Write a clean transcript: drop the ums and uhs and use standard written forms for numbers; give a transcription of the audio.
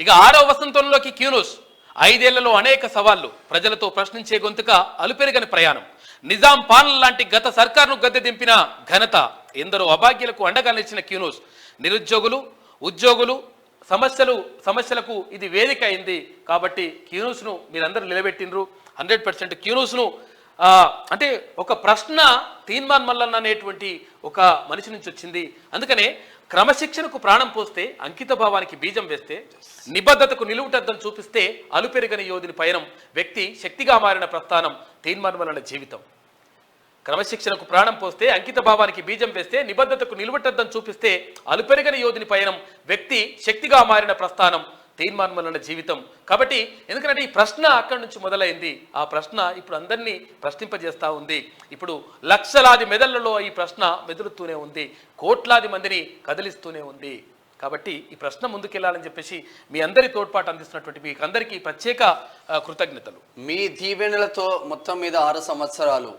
ఇక 6వ వసంతంలోకి క్యూనూస్ 5 ఏళ్లలో అనేక సవాళ్లు, ప్రజలతో ప్రశ్నించే గొంతుక, అలుపెరగని ప్రయాణం. నిజాం పాలన లాంటి గత సర్కారును గద్దె దింపిన ఘనత, ఎందరో అభాగ్యులకు అండగా నిలిచిన క్యూనూస్. నిరుద్యోగులు, ఉద్యోగులు సమస్యలకు ఇది వేదిక అయింది. కాబట్టి క్యూనూస్ను మీరందరూ నిలబెట్టినరు. 100% క్యూనూస్ను అంటే ఒక ప్రశ్న తీన్మాన్ మల్లన్న అనేటువంటి ఒక మనిషి నుంచి వచ్చింది. అందుకనే క్రమశిక్షణకు ప్రాణం పోస్తే, అంకిత భావానికి బీజం వేస్తే, నిబద్ధతకు నిలువుటద్దం చూపిస్తే అలుపెరగని యోధుని పయనం, వ్యక్తి శక్తిగా మారిన ప్రస్థానం తీన్మాన్ మల్లన్న జీవితం. క్రమశిక్షణకు ప్రాణం పోస్తే, అంకిత భావానికి బీజం వేస్తే, నిబద్ధతకు నిలువటద్దం చూపిస్తే అలుపెరగని యోధుని పయనం, వ్యక్తి శక్తిగా మారిన ప్రస్థానం తీన్మాన్ మల్లన్న జీవితం. కాబట్టి ఎందుకంటే ఈ ప్రశ్న అక్కడి నుంచి మొదలైంది. ఆ ప్రశ్న ఇప్పుడు అందరినీ ప్రశ్నింపజేస్తూ ఉంది. ఇప్పుడు లక్షలాది మెదళ్లలో ఈ ప్రశ్న మెదులుతూనే ఉంది, కోట్లాది మందిని కదిలిస్తూనే ఉంది. కాబట్టి ఈ ప్రశ్న ముందుకెళ్లాలని చెప్పేసి మీ అందరి తోడ్పాటు అందిస్తున్నటువంటి మీకు అందరికీ ప్రత్యేక కృతజ్ఞతలు. మీ దీవెనలతో మొత్తం మీద 6 సంవత్సరాలు